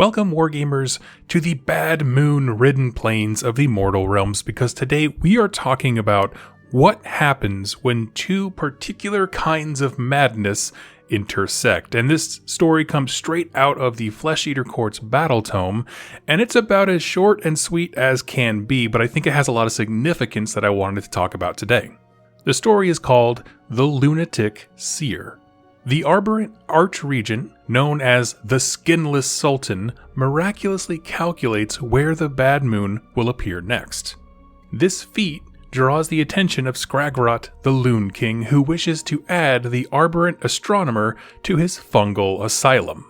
Welcome, Wargamers, to the bad moon-ridden plains of the mortal realms, because today we are talking about what happens when two particular kinds of madness intersect. And this story comes straight out of the Flesh Eater Court's battle tome, and it's about as short and sweet as can be, but I think it has a lot of significance that I wanted to talk about today. The story is called The Lunatic Seer. The Arborant Archregent, known as the Skinless Sultan, miraculously calculates where the bad moon will appear next. This feat draws the attention of Skragrott, the Loon King, who wishes to add the Arborant Astronomer to his Fungal Asylum.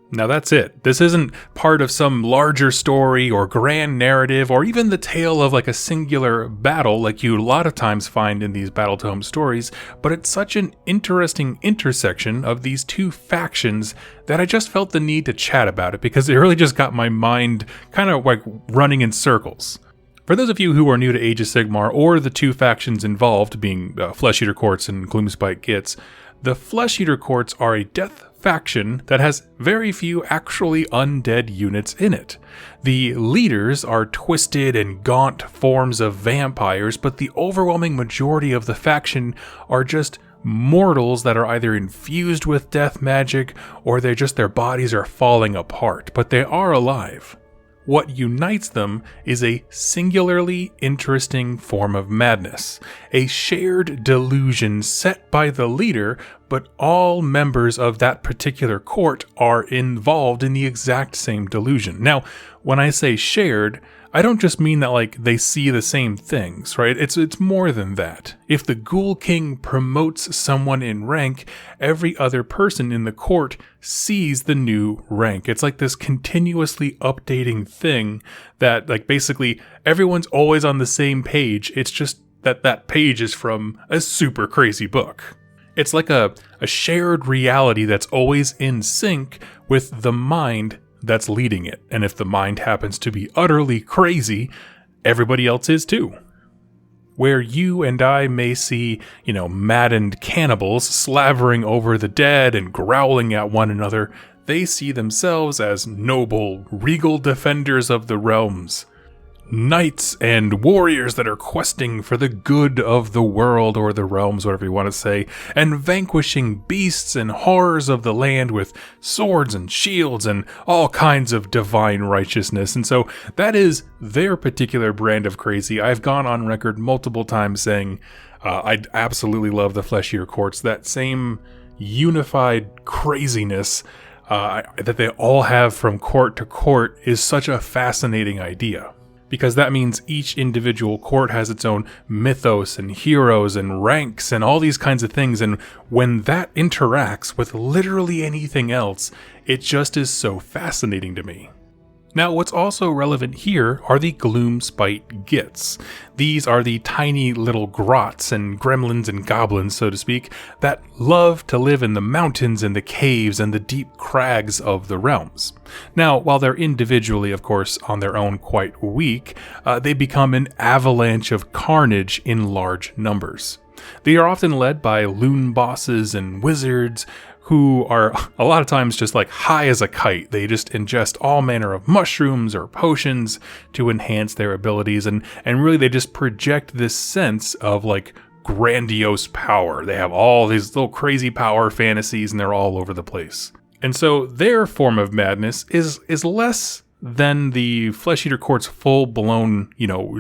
Now that's it. This isn't part of some larger story or grand narrative or even the tale of like a singular battle like you a lot of times find in these battle tome stories, but it's such an interesting intersection of these two factions that I just felt the need to chat about it because it really just got my mind kind of like running in circles. For those of you who are new to Age of Sigmar or the two factions involved, being Flesh Eater Courts and Gloomspite Gitz, the Flesh Eater Courts are a death faction that has very few actually undead units in it. The leaders are twisted and gaunt forms of vampires, but the overwhelming majority of the faction are just mortals that are either infused with death magic or their bodies are falling apart, but they are alive. What unites them is a singularly interesting form of madness, a shared delusion set by the leader, but all members of that particular court are involved in the exact same delusion. Now, when I say shared, I don't just mean that like they see the same things, right? It's more than that. If the Ghoul King promotes someone in rank, every other person in the court sees the new rank. It's like this continuously updating thing that like basically everyone's always on the same page. It's just that page is from a super crazy book. It's like a shared reality that's always in sync with the mind that's leading it. And if the mind happens to be utterly crazy, everybody else is too. Where you and I may see, maddened cannibals slavering over the dead and growling at one another, they see themselves as noble, regal defenders of the realms. Knights and warriors that are questing for the good of the world or the realms, whatever you want to say, and vanquishing beasts and horrors of the land with swords and shields and all kinds of divine righteousness. And so that is their particular brand of crazy. I've gone on record multiple times saying I absolutely love the Flesh Eater Courts. That same unified craziness that they all have from court to court is such a fascinating idea. Because that means each individual court has its own mythos and heroes and ranks and all these kinds of things. And when that interacts with literally anything else, it just is so fascinating to me. Now, what's also relevant here are the Gloomspite Gitz. These are the tiny little grots and gremlins and goblins, so to speak, that love to live in the mountains and the caves and the deep crags of the realms. Now, while they're individually, of course, on their own quite weak, they become an avalanche of carnage in large numbers. They are often led by loon bosses and wizards, who are a lot of times just like high as a kite. They just ingest all manner of mushrooms or potions to enhance their abilities, and really they just project this sense of like grandiose power. They have all these little crazy power fantasies and they're all over the place. And so their form of madness is less than the Flesh Eater Court's full-blown,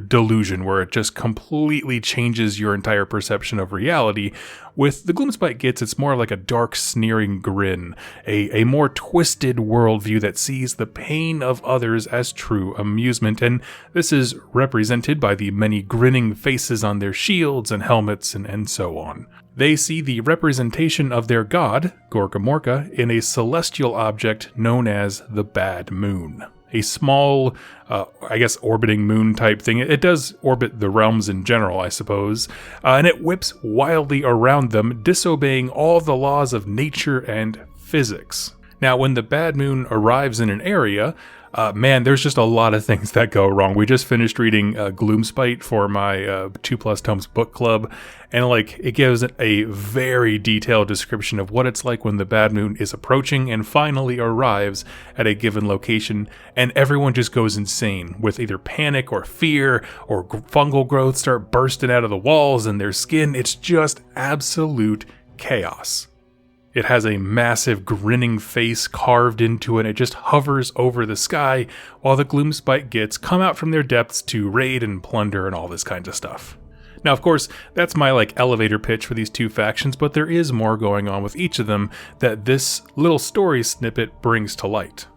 delusion where it just completely changes your entire perception of reality. With the Gloomspite Gitz, it's more like a dark, sneering grin, a more twisted worldview that sees the pain of others as true amusement, and this is represented by the many grinning faces on their shields and helmets and so on. They see the representation of their god, Gorkamorka, in a celestial object known as the Bad Moon. A small, orbiting moon type thing. It does orbit the realms in general, I suppose, and it whips wildly around them, disobeying all the laws of nature and physics. Now, when the bad moon arrives in an area, man, there's just a lot of things that go wrong. We just finished reading Gloomspite for my 2+ tomes book club, and it gives a very detailed description of what it's like when the bad moon is approaching and finally arrives at a given location, and everyone just goes insane with either panic or fear, or fungal growth start bursting out of the walls and their skin. It's just absolute chaos. It has a massive grinning face carved into it. It just hovers over the sky while the Gloomspite Gitz come out from their depths to raid and plunder and all this kind of stuff. Now, of course, that's my elevator pitch for these two factions, but there is more going on with each of them that this little story snippet brings to light.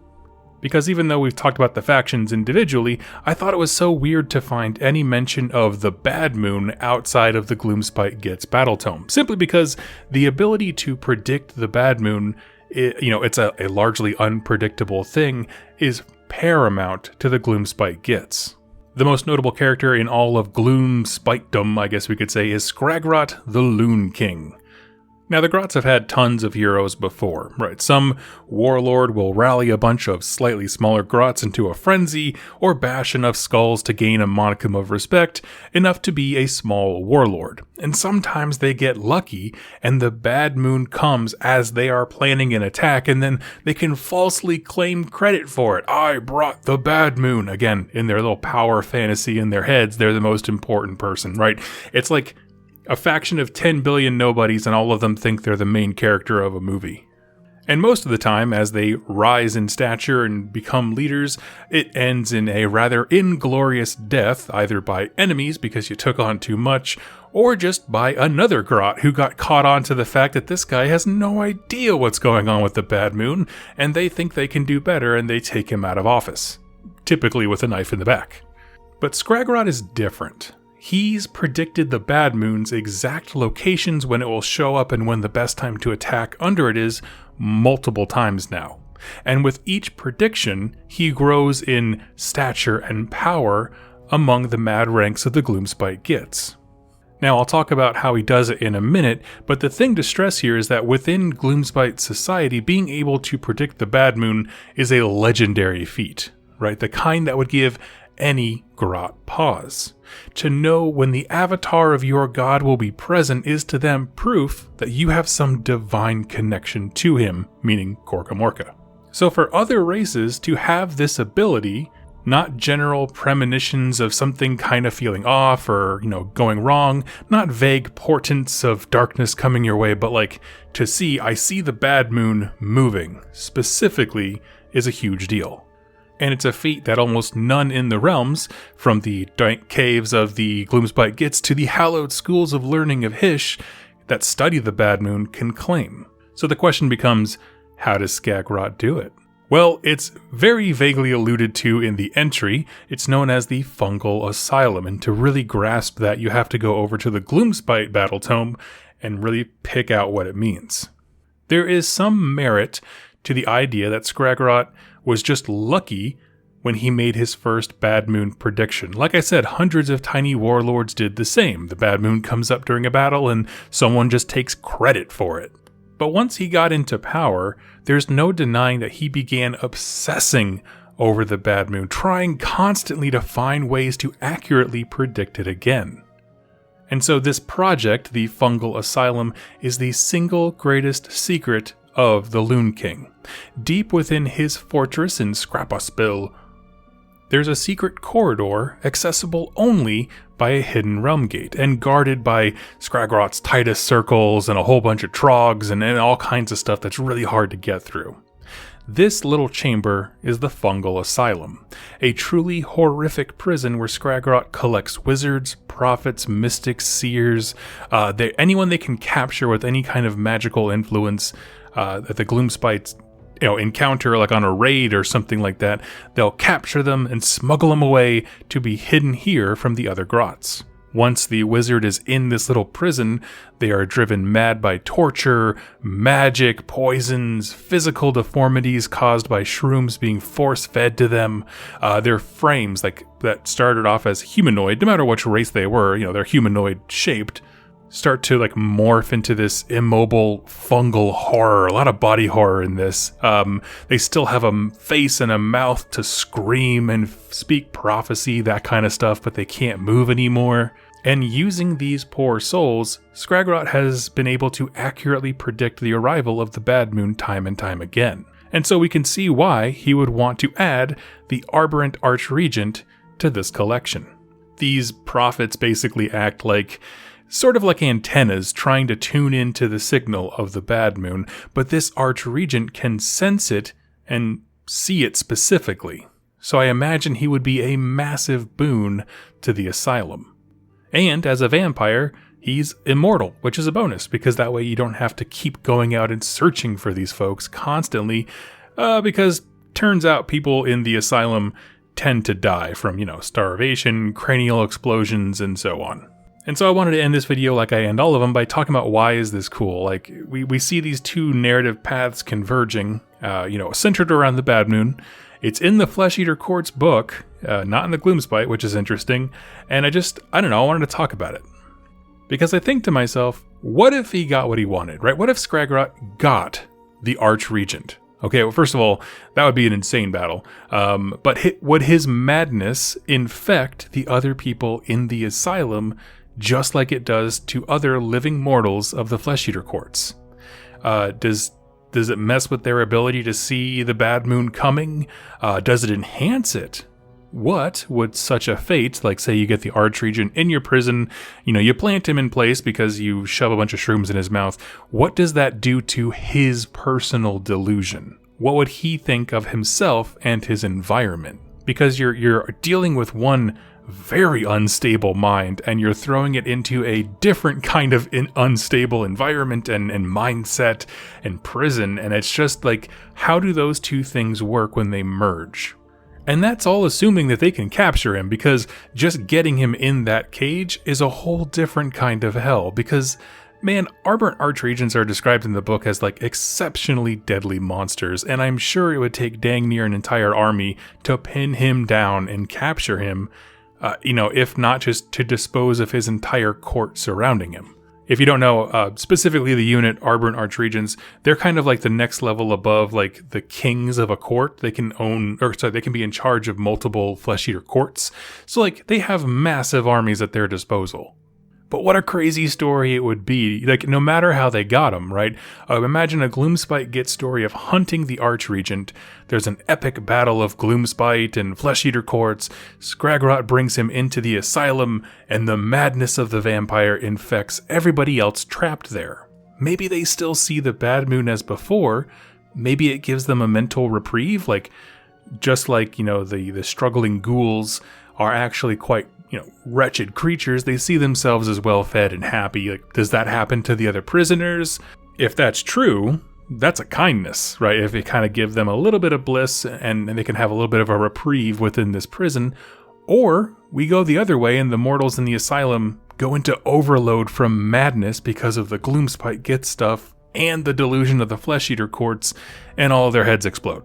Because even though we've talked about the factions individually, I thought it was so weird to find any mention of the Bad Moon outside of the Gloomspite Gitz battle tome, simply because the ability to predict the Bad Moon, it's a largely unpredictable thing, is paramount to the Gloomspite Gitz. The most notable character in all of Gloomspitedom, I guess we could say, is Skragrott the Loon King. Now, the Grotts have had tons of heroes before, right? Some warlord will rally a bunch of slightly smaller Grotts into a frenzy, or bash enough skulls to gain a modicum of respect, enough to be a small warlord. And sometimes they get lucky, and the Bad Moon comes as they are planning an attack, and then they can falsely claim credit for it. I brought the Bad Moon. Again, in their little power fantasy in their heads, they're the most important person, right? It's like a faction of 10 billion nobodies, and all of them think they're the main character of a movie. And most of the time, as they rise in stature and become leaders, it ends in a rather inglorious death, either by enemies because you took on too much, or just by another Grott who got caught on to the fact that this guy has no idea what's going on with the Bad Moon, and they think they can do better, and they take him out of office, typically with a knife in the back. But Skragrott is different. He's predicted the Bad Moon's exact locations when it will show up and when the best time to attack under it is multiple times now. And with each prediction, he grows in stature and power among the mad ranks of the Gloomspite Gitz. Now, I'll talk about how he does it in a minute, but the thing to stress here is that within Gloomspite society, being able to predict the Bad Moon is a legendary feat, right? The kind that would give any Grott pause. To know when the avatar of your god will be present is to them proof that you have some divine connection to him, meaning Gorkamorka. So for other races to have this ability, not general premonitions of something kind of feeling off or, going wrong, not vague portents of darkness coming your way, but to see, I see the Bad Moon moving, specifically, is a huge deal. And it's a feat that almost none in the realms, from the dank caves of the Gloomspite Gitz to the hallowed schools of learning of Hysh that study the Bad Moon, can claim. So the question becomes, how does Skragrott do it? Well, it's very vaguely alluded to in the entry. It's known as the Fungal Asylum, and to really grasp that, you have to go over to the Gloomspite battle tome and really pick out what it means. There is some merit to the idea that Skragrott was just lucky when he made his first Bad Moon prediction. Like I said, hundreds of tiny warlords did the same. The Bad Moon comes up during a battle and someone just takes credit for it. But once he got into power, there's no denying that he began obsessing over the Bad Moon, trying constantly to find ways to accurately predict it again. And so this project, the Fungal Asylum, is the single greatest secret of the Loon King. Deep within his fortress in Scrapaspil, there's a secret corridor accessible only by a hidden realm gate and guarded by Skragrott's tightest circles and a whole bunch of trogs and all kinds of stuff that's really hard to get through. This little chamber is the Fungal Asylum, a truly horrific prison where Skragrott collects wizards, prophets, mystics, seers, anyone they can capture with any kind of magical influence that the Gloomspites encounter, on a raid or something like that. They'll capture them and smuggle them away to be hidden here from the other Grotts. Once the wizard is in this little prison, they are driven mad by torture, magic, poisons, physical deformities caused by shrooms being force-fed to them. Their frames, that started off as humanoid, no matter which race they were, they're humanoid-shaped, start to like morph into this immobile fungal horror. A lot of body horror in this. They still have a face and a mouth to scream and speak prophecy, that kind of stuff, but they can't move anymore. And using these poor souls, Skragrott has been able to accurately predict the arrival of the Bad Moon time and time again. And so we can see why he would want to add the Arborant Archregent to this collection. These prophets basically act like sort of like antennas trying to tune into the signal of the Bad Moon, but this Archregent can sense it and see it specifically. So I imagine he would be a massive boon to the Asylum. And as a vampire, he's immortal, which is a bonus, because that way you don't have to keep going out and searching for these folks constantly, because turns out people in the Asylum tend to die from, starvation, cranial explosions, and so on. And so I wanted to end this video like I end all of them by talking about why is this cool. Like, we see these two narrative paths converging, centered around the Bad Moon. It's in the Flesh Eater Court's book, not in the Gloomspite, which is interesting. And I wanted to talk about it. Because I think to myself, what if he got what he wanted, right? What if Skragrott got the Archregent? Okay, well, first of all, that would be an insane battle. But would his madness infect the other people in the Asylum just like it does to other living mortals of the Flesh Eater Courts? Does it mess with their ability to see the Bad Moon coming? Does it enhance it? What would such a fate, like say you get the Archregent in your prison, you plant him in place because you shove a bunch of shrooms in his mouth. What does that do to his personal delusion? What would he think of himself and his environment? Because you're dealing with one very unstable mind, and you're throwing it into a different kind of unstable environment and mindset and prison, and it's just like, how do those two things work when they merge? And that's all assuming that they can capture him, because just getting him in that cage is a whole different kind of hell, because man, Arborant Archregents are described in the book as like exceptionally deadly monsters, and I'm sure it would take dang near an entire army to pin him down and capture him, if not just to dispose of his entire court surrounding him. If you don't know, specifically the unit Arborant Archregents, they're kind of like the next level above like the kings of a court. They can they can be in charge of multiple Flesh Eater courts. So like they have massive armies at their disposal. But what a crazy story it would be, like no matter how they got him, right? Imagine a Gloomspite Gitz story of hunting the Archregent. There's an epic battle of Gloomspite and Flesh Eater courts. Skragrott brings him into the Asylum, and the madness of the vampire infects everybody else trapped there. Maybe they still see the Bad Moon as before. Maybe it gives them a mental reprieve, just like the struggling ghouls are actually quite wretched creatures. They see themselves as well-fed and happy. Like, does that happen to the other prisoners? If that's true, that's a kindness, right? If it kind of give them a little bit of bliss and they can have a little bit of a reprieve within this prison. Or we go the other way and the mortals in the Asylum go into overload from madness because of the Gloomspite Gitz stuff and the delusion of the Flesh Eater courts, and all of their heads explode.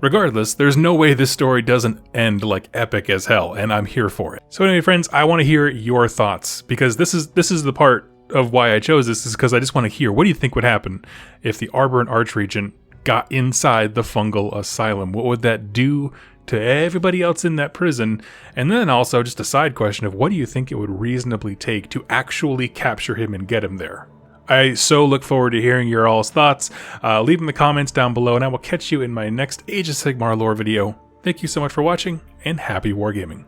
Regardless, there's no way this story doesn't end like epic as hell, and I'm here for it. So anyway, friends, I want to hear your thoughts, because this is the part of why I chose this, is because I just want to hear, what do you think would happen if the Arborant Archregent got inside the Fungal Asylum? What would that do to everybody else in that prison? And then also just a side question of, what do you think it would reasonably take to actually capture him and get him there? I so look forward to hearing your all's thoughts. Leave in the comments down below, and I will catch you in my next Age of Sigmar lore video. Thank you so much for watching, and happy wargaming.